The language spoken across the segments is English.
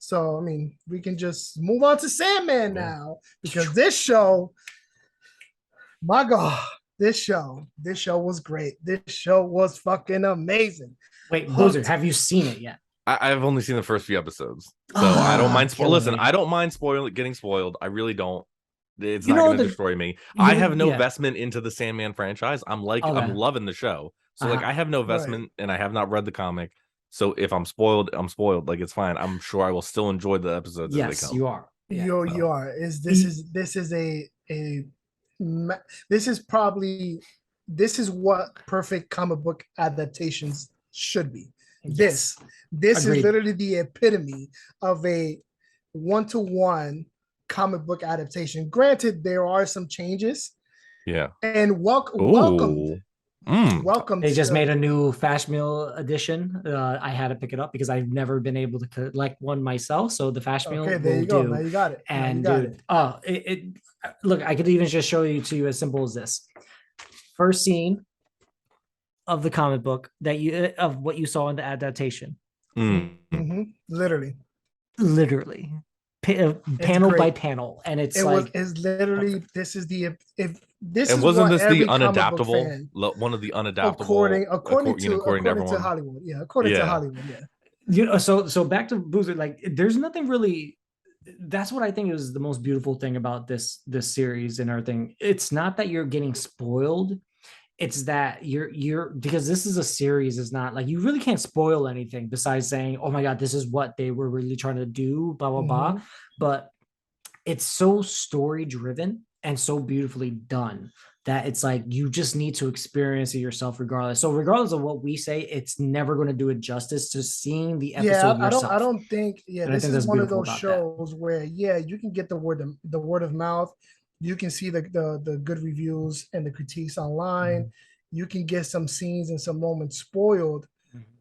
So I mean, we can just move on to Sandman now because this show, my God, this show was great. This show was fucking amazing. Wait, Boozer, Hooked. have you seen it yet? I've only seen the first few episodes, so I don't mind. Listen, Me. I don't mind getting spoiled. I really don't. It's You not know going to the destroy me. you I know, have no yeah. investment into the Sandman franchise. I'm Okay. loving the show. So like, I have no Right. investment, and I have not read the comic. So if I'm spoiled, I'm spoiled. Like, it's fine. I'm sure I will still enjoy the episodes as they Yes, come. you are. Yeah. You are. This is probably this is what perfect comic book adaptations should be. Yes. This is Agreed. literally the epitome of a one-to-one comic book adaptation. Granted, there are some changes. Yeah. And Ooh. welcome. They just made a new Fast Meal edition. I had to pick it up because I've never been able to collect one myself. So the Fast Meal Okay, there will you go. do. Now you got it. And dude, look, I could even just show you to you as simple as this. First scene of the comic book that you of what you saw in the adaptation. Mm-hmm. Literally panel by panel, and it's literally this is the if this and is wasn't what this every the unadaptable fan, one of the unadaptable according to everyone? Hollywood, according to Hollywood, so back to Boozer, like there's nothing really. That's what I think is the most beautiful thing about this series and everything. It's not that you're getting spoiled. It's that you're because this is a series. It's not like you really can't spoil anything besides saying, oh my God, this is what they were really trying to do, blah, blah, blah. But it's so story driven and so beautifully done that it's like you just need to experience it yourself regardless. So regardless of what we say, it's never going to do it justice to seeing the episode yourself. I don't think this is one of those shows where you can get the word of mouth. You can see the good reviews and the critiques online. You can get some scenes and some moments spoiled.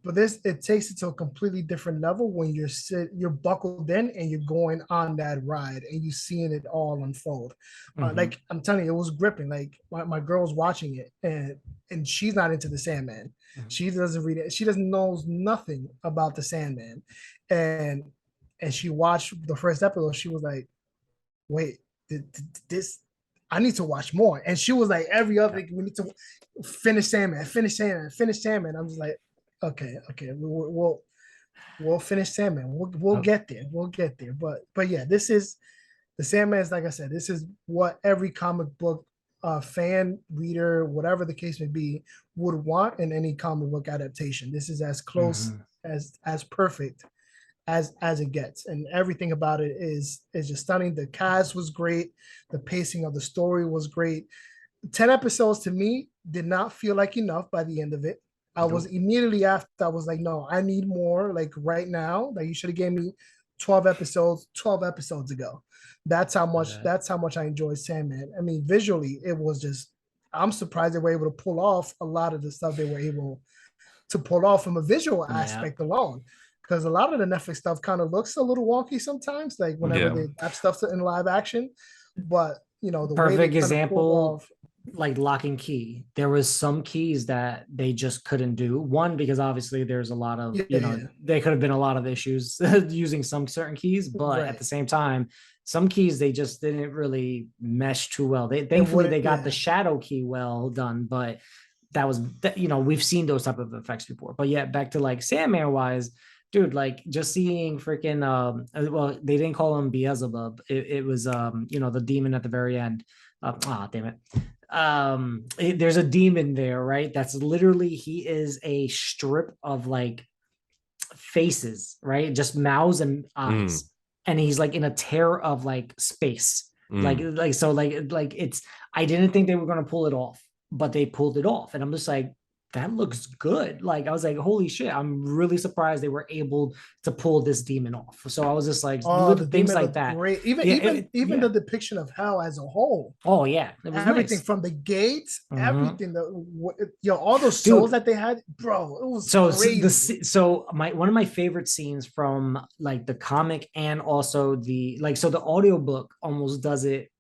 But it takes it to a completely different level when you're buckled in and you're going on that ride and you're seeing it all unfold. Like I'm telling you, it was gripping. Like my girl's watching it and she's not into the Sandman. She doesn't read it. She doesn't know nothing about the Sandman. And she watched the first episode. She was like, wait, this I need to watch more. And she was like, every other we need to finish Sandman. I'm just like, okay, we'll finish Sandman. We'll get there. But yeah, this is the Sandman is, like I said, this is what every comic book fan, reader, whatever the case may be, would want in any comic book adaptation. This is as close as perfect as it gets, and everything about it is just stunning. The cast was great, the pacing of the story was great. 10 episodes to me did not feel like enough by the end of it. I was immediately after, I was like, no, I need more, like right now. Like you should have gave me 12 episodes ago. That's how much I enjoyed Sandman. I mean, visually, it was just, I'm surprised they were able to pull off a lot of the stuff they were able to pull off from a visual aspect alone. Because a lot of the Netflix stuff kind of looks a little wonky sometimes, like whenever they have stuff in live action. But the perfect example, like Lock and Key. There was some keys that they just couldn't do. One, because obviously there's a lot of there could have been a lot of issues using some certain keys, but at the same time, some keys they just didn't really mesh too well. Thankfully they got the shadow key well done, but that was we've seen those type of effects before. But yeah, back to like Sandman wise. Dude, like just seeing freaking well, they didn't call him Beelzebub. It was the demon at the very end. Damn it. There's a demon there, right? That's literally, he is a strip of like faces, right? Just mouths and eyes. And he's like in a tear of like space. Like it's, I didn't think they were gonna pull it off, but they pulled it off. And I'm just like, that looks good. Like I was like, holy shit, I'm really surprised they were able to pull this demon off. So I was just like, little things like that. Great. Even the depiction of hell as a whole. Oh yeah, it was everything nice. From the gates, everything. All those souls that they had, bro. It was crazy. One of my favorite scenes from like the comic and also the audiobook almost does it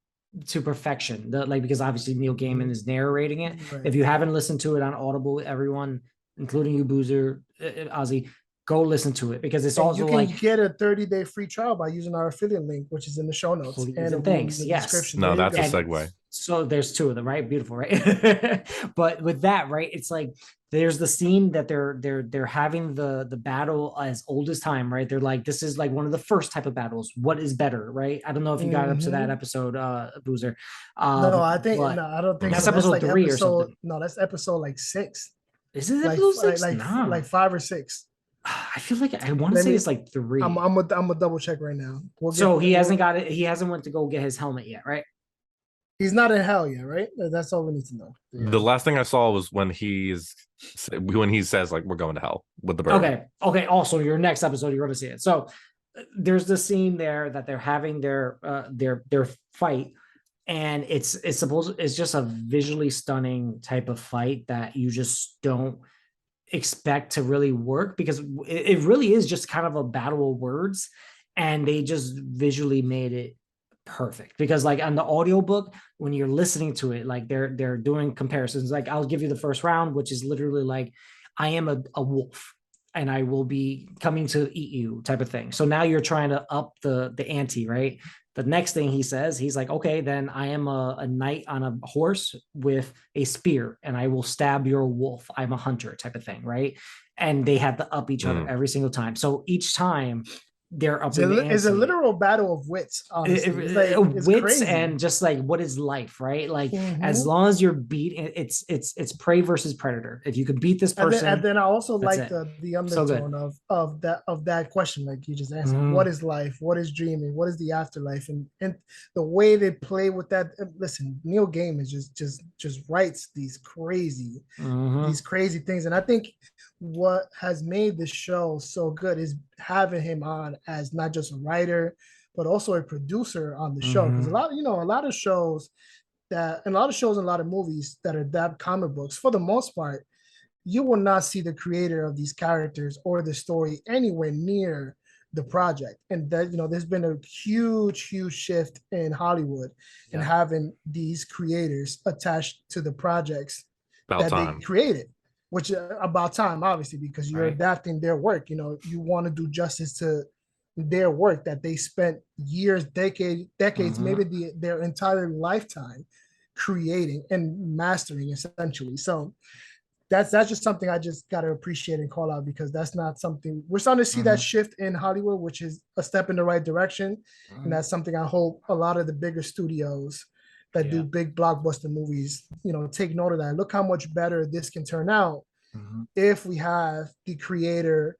to perfection, because obviously Neil Gaiman is narrating it. If you haven't listened to it on Audible, everyone, including you, Boozer, Ozzy, go listen to it, because it's And also you can like get a 30-day free trial by using our affiliate link, which is in the show notes, please and and it will be in thanks. the Yes. description. No, There you that's a go. segue. So there's two of them, right? Beautiful, right? But with that, right, it's like there's the scene that they're having the battle as old as time, right? They're like, this is like one of the first type of battles. What is better, right? I don't know if you got up to that episode, Boozer. No, I think but no, I don't think that's so. episode That's like 3 or something. No, that's episode like 6. Is it Like episode 6? like No. like 5 or 6. I feel like I want to say it's like 3. I'm gonna double check right now. So he hasn't got it. He hasn't went to go get his helmet yet, right? He's not in hell yet, right? That's all we need to know. Yeah. The last thing I saw was when he says like, we're going to hell with the bird. Okay. Also, your next episode, you're going to see it. So there's the scene there that they're having their fight, and it's just a visually stunning type of fight that you just don't expect to really work, because it really is just kind of a battle of words, and they just visually made it perfect. Because like on the audiobook, when you're listening to it, like they're doing comparisons. Like, I'll give you the first round, which is literally like, I am a wolf and I will be coming to eat you, type of thing. So now you're trying to up the ante, right? The next thing he says, he's like, okay, then I am a knight on a horse with a spear and I will stab your wolf. I'm a hunter, type of thing, right? And they have to up each other every single time. So each time they're up in the ante. It's a literal battle of wits, honestly. It's wits crazy. And just like, what is life, right? Like, as long as you're beating, it's prey versus predator. If you could beat this person, and then I also like the undertone so of that question, like you just answered. What is life? What is dreaming? What is the afterlife? And the way they play with that. Listen, Neil Gaiman just writes these crazy things, and I think what has made the show so good is having him on as not just a writer, but also a producer on the show. Because a lot of shows and a lot of movies that adapt comic books, for the most part, you will not see the creator of these characters or the story anywhere near the project. And that, there's been a huge shift in Hollywood and having these creators attached to the projects they created. Which about time, obviously, because you're adapting their work. You want to do justice to their work that they spent years, decades, maybe their entire lifetime creating and mastering, essentially. So that's just something I just got to appreciate and call out, because that's not something we're starting to see that shift in Hollywood, which is a step in the right direction. And that's something I hope a lot of the bigger studios that do big blockbuster movies, take note of that. Look how much better this can turn out if we have the creator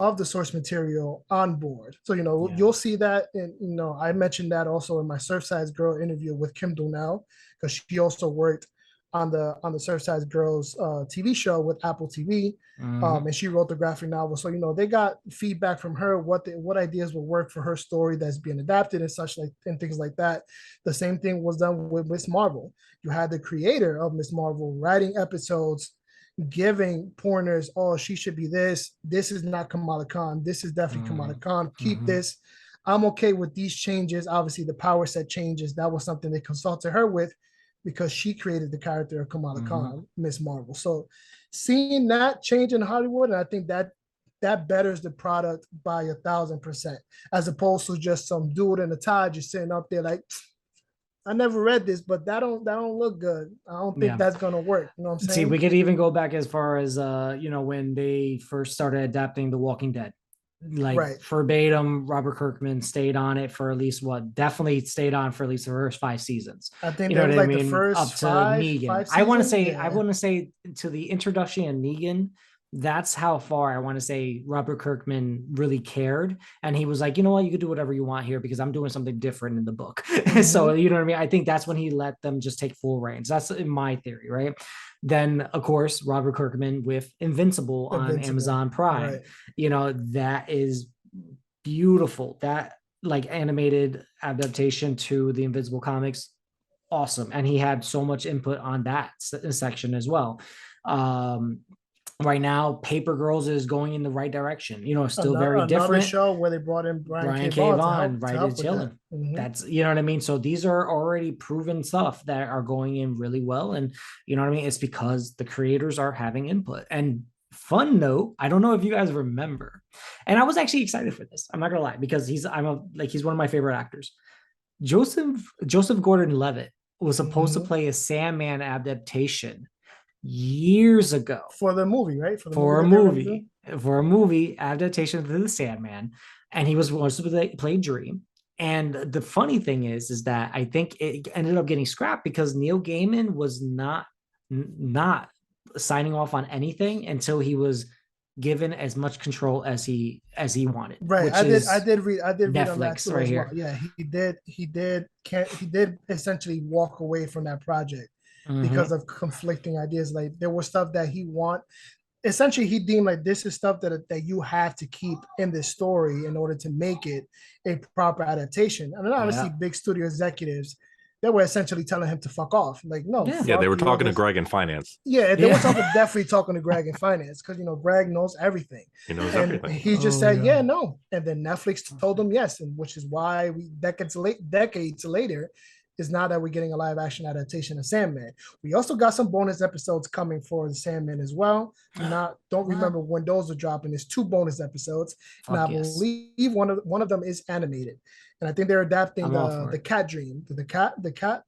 of the source material on board. So, you'll see that. And, I mentioned that also in my Surfside Girl interview with Kim Donnell, because she also worked on the Surfside Girls TV show with Apple TV. And she wrote the graphic novel. So, they got feedback from her, what ideas will work for her story that's being adapted and such, like, and things like that. The same thing was done with Miss Marvel. You had the creator of Miss Marvel writing episodes, giving pointers. Oh, she should be this. This is not Kamala Khan. This is definitely Kamala Khan. Keep this. I'm okay with these changes. Obviously, the power set changes. That was something they consulted her with, because she created the character of Kamala Khan, Miss Marvel. So seeing that change in Hollywood, and I think that betters the product by 1,000%, as opposed to just some dude in a tie just sitting up there like, I never read this, but that don't look good. I don't think that's gonna work. You know what I'm saying? See, we could even go back as far as when they first started adapting The Walking Dead. Like verbatim, Robert Kirkman stayed on it for at least definitely stayed on for at least the first 5 seasons. I think that was like the first up to Negan. I want to say to the introduction of Negan, that's how far I want to say Robert Kirkman really cared. And he was like, you know what, you could do whatever you want here, because I'm doing something different in the book. So, you know what I mean? I think that's when he let them just take full reins. That's in my theory, right? Then, of course, Robert Kirkman with Invincible on Amazon Prime. That is beautiful. That like animated adaptation to the Invincible comics, awesome. And he had so much input on that section as well. Right now, Paper Girls is going in the right direction. Still very different. Another show where they brought in Brian K. Vaughan, right, and chilling. That's, you know what I mean? So these are already proven stuff that are going in really well. And you know what I mean? It's because the creators are having input. And Fun note, I don't know if you guys remember, and I was actually excited for this. I'm not gonna lie, because he's one of my favorite actors. Joseph Gordon-Levitt was supposed to play a Sandman adaptation years ago for the movie, right? For a movie adaptation of the Sandman, and he was supposed to play Dream. And the funny thing is that I think it ended up getting scrapped because Neil Gaiman was not signing off on anything until he was given as much control as he wanted. Right. I did read on that Netflix too right as well. here. Yeah, he did essentially walk away from that project because of conflicting ideas. Like there was stuff that he essentially he deemed like this is stuff that you have to keep in this story in order to make it a proper adaptation. And then obviously big studio executives, they were essentially telling him to fuck off. Like, no, they were talking to Greg in finance. Yeah, they were definitely talking to Greg in finance because Greg knows everything. He knows everything. He just said, yeah, no. And then Netflix told him yes, and which is why decades later is now that we're getting a live action adaptation of Sandman. We also got some bonus episodes coming for the Sandman as well. Don't remember when those are dropping. There's 2 bonus episodes. And I believe one of them is animated. And I think they're adapting the cat dream, the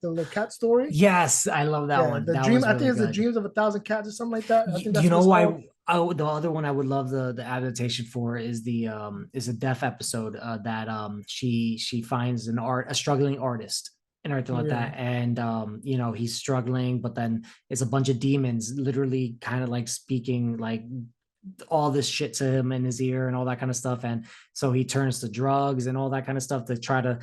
little cat story. Yes, I love that one. The dream, I think it's the dreams of 1,000 cats or something like that. I think that's why. Oh, the other one I would love the adaptation for is a deaf episode that she finds a struggling artist and everything like that, and he's struggling, but then it's a bunch of demons literally kind of like speaking like all this shit to him in his ear and all that kind of stuff, and so he turns to drugs and all that kind of stuff to try to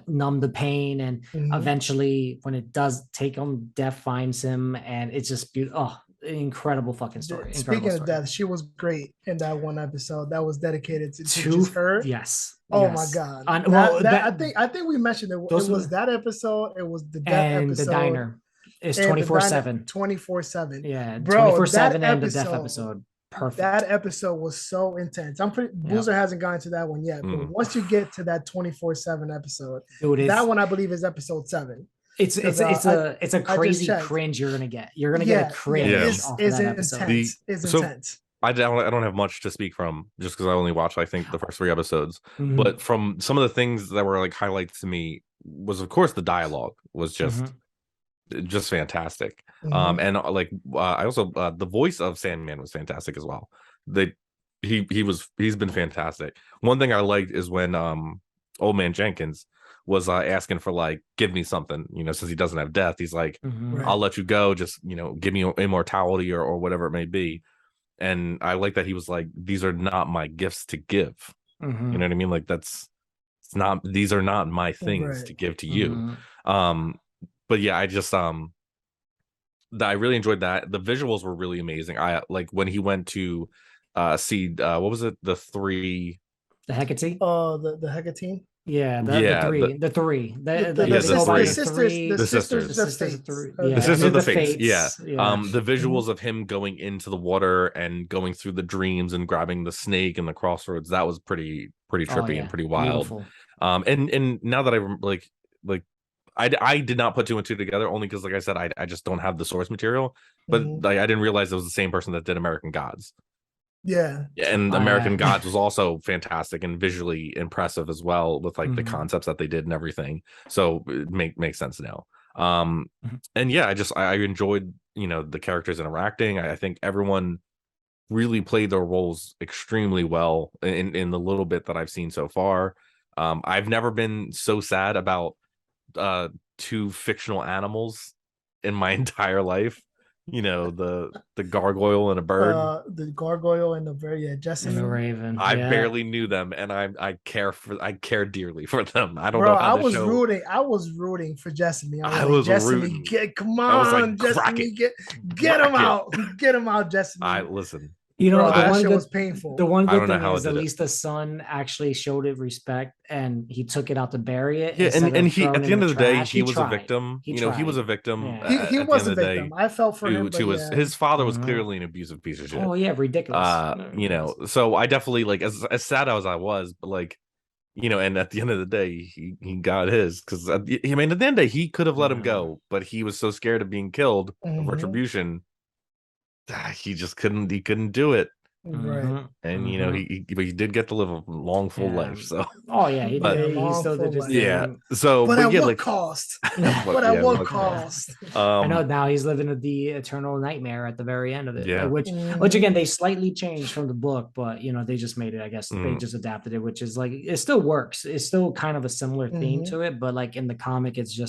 numb the pain, and eventually when it does take him, death finds him, and it's just beautiful. Incredible fucking story. Speaking of death, she was great in that one episode that was dedicated to just her. Yes. Oh my god. I think we mentioned it. It was that episode. It was the death and episode. The diner is 24/7. 24/7. Yeah, 24/7 and the death episode. Perfect. That episode was so intense. Boozer hasn't gotten to that one yet, but once you get to that 24/7 episode, that one I believe is episode 7. It's a crazy cringe you're gonna get. You're gonna get a cringe off of that episode. It's intense. I don't have much to speak from just because I only watched I think the first 3 episodes. But from some of the things that were like highlights to me was of course the dialogue was just fantastic. And like I also the voice of Sandman was fantastic as well. He's been fantastic. One thing I liked is when Old Man Jenkins was asking for like, give me something, since he doesn't have death. He's like, I'll let you go. Just, give me immortality or whatever it may be. And I like that he was like, these are not my gifts to give. You know what I mean? Like these are not my things to give to you. But yeah, I just, I really enjoyed that. The visuals were really amazing. I like when he went to see, what was it? The Hecate? Oh, the Hecate. Yeah, the three. The sisters of the fates. Yeah. The visuals of him going into the water and going through the dreams and grabbing the snake and the crossroads, that was pretty trippy and pretty wild. Beautiful. And now that I did not put 2 and 2 together, only because like I said, I just don't have the source material, but like I didn't realize it was the same person that did American Gods. Yeah, and American Gods was also fantastic and visually impressive as well with like the concepts that they did and everything. So it makes sense now. And yeah, I enjoyed the characters interacting. I think everyone really played their roles extremely well in the little bit that I've seen so far. I've never been so sad about 2 fictional animals in my entire life. The gargoyle and a bird. The gargoyle and the bird, Jesse and the raven. I barely knew them, and I care dearly for them. I don't know how I was rooting for Jessamy. I was rooting. Come on, Jessamy, get him out, Jessamy. Listen. That shit was painful. The one good thing is at least the son actually showed it respect, and he took it out to bury it. Yeah, and he at the end of the day, he was a victim. He was a victim. He was a victim. I felt for him. His father was clearly an abusive piece of shit. Oh yeah, ridiculous. So I definitely like as sad as I was, but like, and at the end of the day, he got his because at the end of the day, he could have let him go, but he was so scared of being killed of retribution. he just couldn't do it. Right. And you know, he did get to live a long, full life. So he but, did. He still did his thing. So, but at yeah, what cost? But at what cost? I know now he's living the eternal nightmare at the very end of it. Yeah. Which again they slightly changed from the book, but you know they just made it. I guess they just adapted it, which is like it still works. It's still kind of a similar theme to it, but like in the comic, it's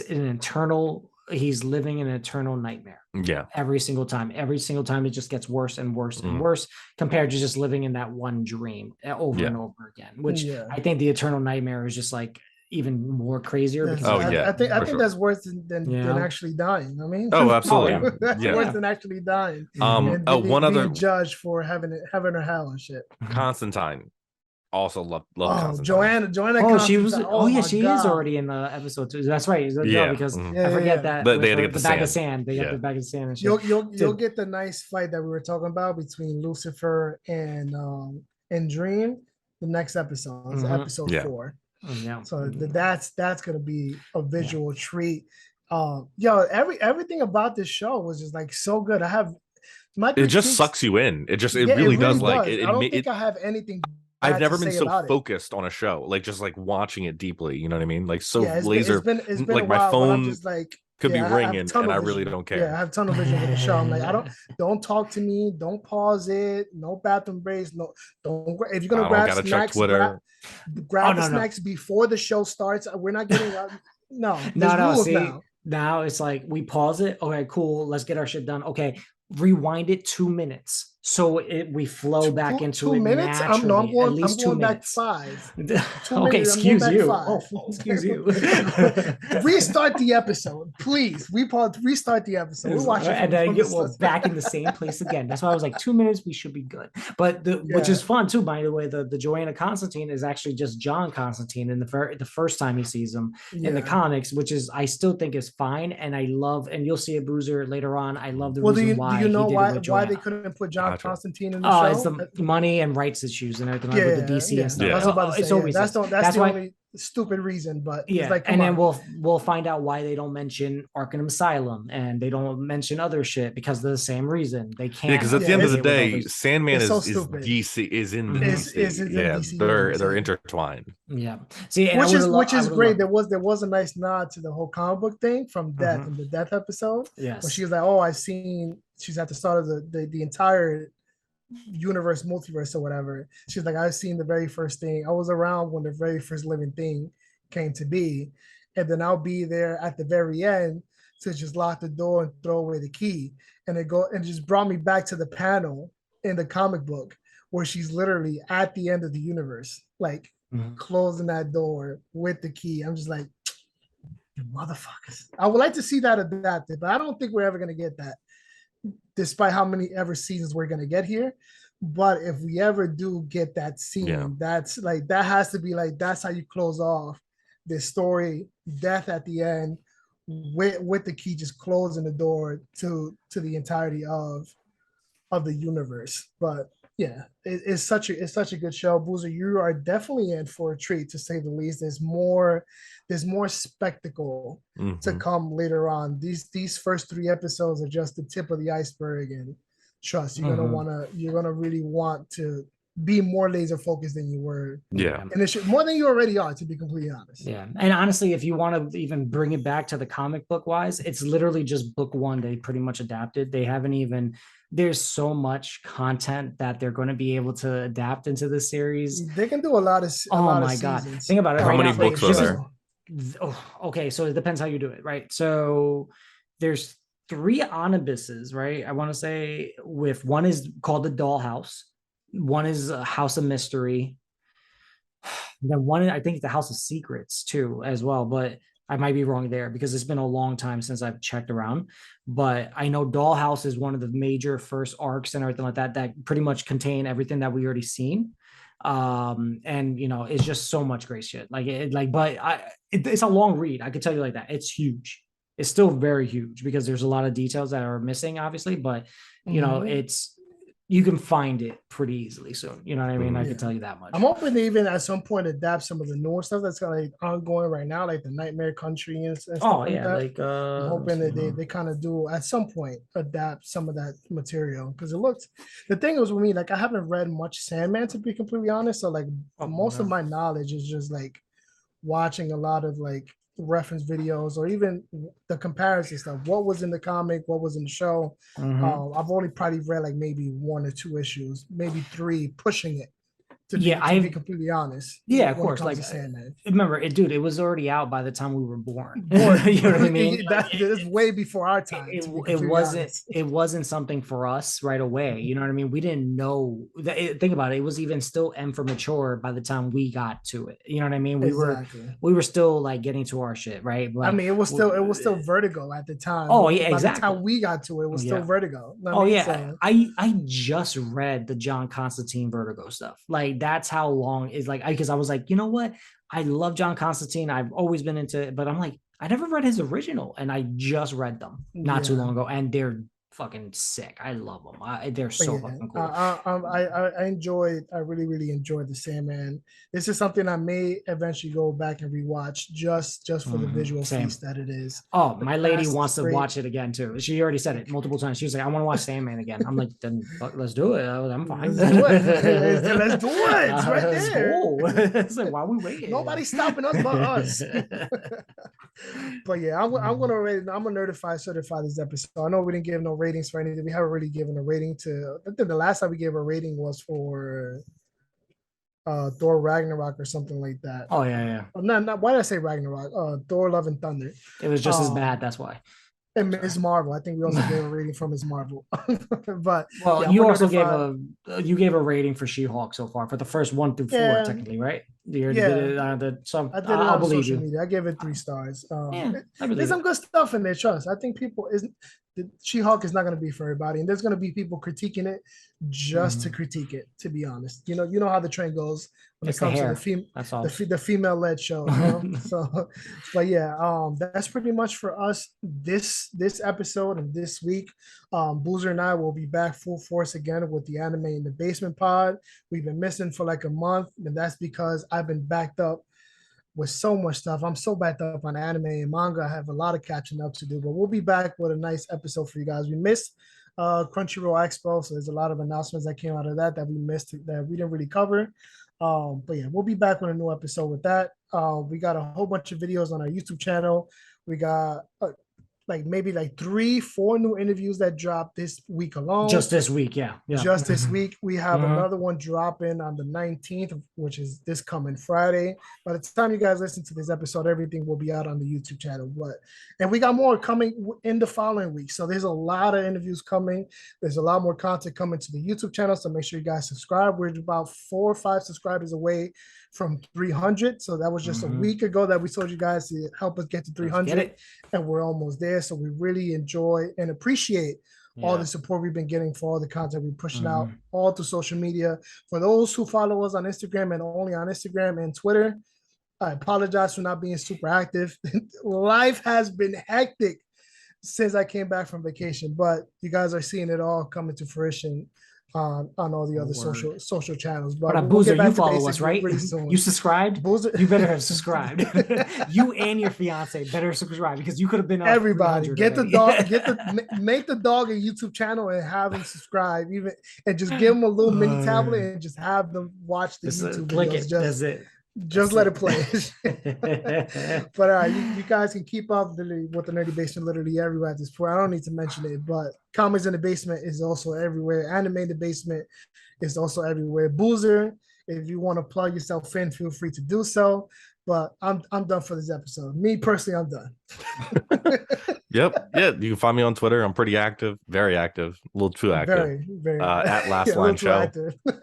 an eternal. He's living an eternal nightmare. Yeah. Every single time it just gets worse and worse and worse compared to just living in that one dream over and over again, which I think the eternal nightmare is just like even more crazier. Because I think that's worse than actually dying. I mean, absolutely. That's worse than actually dying. One other being judged for heaven or hell and shit. Constantine. Also love Constantine. Joanna. She was. She is already in episode 2. That's right. Because I forget that they had to get the bag of sand. They got the bag of sand. And shit. You'll get the nice fight that we were talking about between Lucifer and Dream. The next episode, episode 4. So that's gonna be a visual treat. Everything about this show was just like so good. It just sucks you in. It really does. Like I don't think I have anything. I've never been so focused on a show, like just like watching it deeply. You know what I mean? Like laser. It's been like my phone just like could be ringing, and I really don't care. Yeah, I have tunnel vision with the show. I'm like, don't talk to me. Don't pause it. No bathroom breaks. No, don't. If you're gonna grab snacks, grab the snacks before the show starts. We're not getting. No. See, now it's like we pause it. Okay, cool. Let's get our shit done. Okay, rewind it 2 minutes. So we flow back into 2 it minutes. Naturally. I'm going back 5. Okay, excuse you. Excuse you. Restart the episode, please. Restart the episode. We're watching, and then we're back in the same place again. That's why I was like 2 minutes. We should be good. But which is fun too. By the way, the Joanna Constantine is actually just John Constantine in the first time he sees him in the comics, which is I still think is fine. And I love, and you'll see a Boozer later on. I love the reason why. Do you know why they couldn't put John Constantine in the show? It's the money and rights issues and everything with the DC and stuff. That's the only stupid reason, but like, and then we'll find out why they don't mention Arkham Asylum and they don't mention other shit because of the same reason. They can't. Because at the end of the day, Sandman is DC is in the DC. They're intertwined. Yeah. See, which is great. There was a nice nod to the whole comic book thing from Death in the Death episode. Yes. Where she was like, she's at the start of the entire universe, multiverse or whatever. She's like, I've seen the very first thing. I was around when the very first living thing came to be, and then I'll be there at the very end to just lock the door and throw away the key. And it just brought me back to the panel in the comic book where she's literally at the end of the universe, like closing that door with the key. I'm just like, you motherfuckers. I would like to see that adapted, but I don't think we're ever gonna get that, despite how many ever seasons we're gonna get here. But if we ever do get that scene, that's like, that has to be like, that's how you close off this story. Death at the end with the key just closing the door to the entirety of the universe. But yeah, it's such a good show. Boozer, you are definitely in for a treat, to say the least. There's more spectacle to come later on. These first 3 episodes are just the tip of the iceberg, and trust, you're gonna really want to be more laser focused than you were. Yeah. And more than you already are, to be completely honest. Yeah. And honestly, if you want to even bring it back to the comic book wise, it's literally just book 1 they pretty much adapted. They haven't even, there's so much content that they're going to be able to adapt into the series. They can do a lot of God. Think about it. How many books are there? Okay, so it depends how you do it, right? So there's 3 omnibuses, right? I want to say, with one is called the Dollhouse, one is a House of Mystery, then one I think the House of Secrets too as well, but I might be wrong there because it's been a long time since I've checked around. But I know Dollhouse is one of the major first arcs and everything like that pretty much contain everything that we already seen. And you know, it's just so much great shit. It's a long read. I can tell you like that. It's huge. It's still very huge because there's a lot of details that are missing, obviously, but you know, you can find it pretty easily soon. You know what I mean? I can tell you that much. I'm hoping they even at some point adapt some of the newer stuff that's kind of like ongoing right now, like the Nightmare Country and stuff like that. Like I'm hoping that they kind of do at some point adapt some of that material because it looks. The thing is with me, like I haven't read much Sandman to be completely honest, so like most of my knowledge is just like watching a lot of like reference videos or even the comparison stuff. What was in the comic? What was in the show? I've only probably read like maybe 1 or 2 issues, maybe 3, pushing it. To be completely honest. Yeah, of course. Like, remember, it was already out by the time we were born. You know what I mean? That's way before our time. It wasn't something for us right away. You know what I mean? We didn't know. Think about it. It was even still M for mature by the time we got to it. You know what I mean? We were still like getting to our shit, right? Like, I mean, it was still Vertigo at the time. Oh yeah, exactly. By the time we got to it, was still Vertigo. I just read the John Constantine Vertigo stuff. Like that's how long is like because I was like, you know what? I love John Constantine. I've always been into it, but I'm like, I never read his original, and I just read them not too long ago, and they're fucking sick. I love them. They're so fucking cool. I really enjoyed the Sandman. This is something I may eventually go back and rewatch just for the visual feast that it is. Oh, my lady wants to watch it again too. She already said it multiple times. She was like, I want to watch Sandman again. I'm like, then let's do it. I'm fine. Let's do it. Let's do it. It's right there. It's like, why are we waiting? Nobody's stopping us but us. But yeah, I'm gonna certify this episode. I know we didn't give no ratings for anything. We haven't really given a rating to. I think the last time we gave a rating was for Thor Ragnarok or something like that. Oh yeah. Not why did I say Ragnarok? Thor Love and Thunder. It was just as bad. That's why. And Ms. Marvel. I think we also gave a rating for Ms. Marvel. But you also gave a rating for She-Hulk so far for the first 1 through 4, technically, right? I'll believe you. Media. I gave it 3 stars. There's some good stuff in there. Trust. I think She-Hulk is not going to be for everybody, and there's going to be people critiquing it just to critique it. To be honest, you know how the trend goes when it comes to the female-led show. You know? So, but yeah, that's pretty much for us this episode and this week. Boozer and I will be back full force again with the Anime in the Basement pod. We've been missing for like a month, and that's because I've been backed up with so much stuff. I'm so backed up on anime and manga. I have a lot of catching up to do, but we'll be back with a nice episode for you guys. We missed Crunchyroll Expo, so there's a lot of announcements that came out of that we missed that we didn't really cover. But yeah, we'll be back with a new episode with that. We got a whole bunch of videos on our YouTube channel. We got maybe 3-4 new interviews that dropped this week alone. Just this week, yeah. Just this week. We have another one dropping on the 19th, which is this coming Friday. By the time you guys listen to this episode, everything will be out on the YouTube channel. And we got more coming in the following week. So there's a lot of interviews coming. There's a lot more content coming to the YouTube channel. So make sure you guys subscribe. We're about 4 or 5 subscribers away from 300. So that was just a week ago that we told you guys to help us get to 300, and we're almost there. So we really enjoy and appreciate all the support we've been getting for all the content we're pushing out all through social media. For those who follow us on Instagram and only on Instagram and Twitter, I apologize for not being super active. Life has been hectic since I came back from vacation, but you guys are seeing it all coming to fruition on all the other social channels. But Boozer, you follow us, right? You subscribed? Boozer, you better have subscribed. You and your fiance better subscribe because you could have been everybody. Get the dog, make the dog a YouTube channel and have him subscribe, and just give him a little mini tablet and just have them watch the YouTube videos. That's it. Just let it play. But you guys can keep up with the Nerdy Basement literally everywhere at this point. I don't need to mention it, but Comics in the Basement is also everywhere. Anime in the Basement is also everywhere. Boozer, if you want to plug yourself in, feel free to do so. But I'm done for this episode. Me personally, I'm done. Yep. Yeah. You can find me on Twitter. I'm pretty active, very active, a little too active. Very at Last Line Show.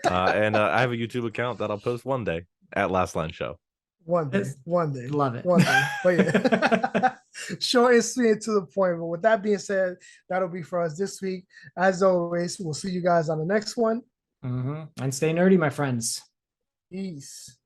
And I have a YouTube account that I'll post one day at Last Line Show. One day. Love it. One day. But yeah. Short and sweet to the point. But with that being said, that'll be for us this week. As always, we'll see you guys on the next one. And stay nerdy, my friends. Peace.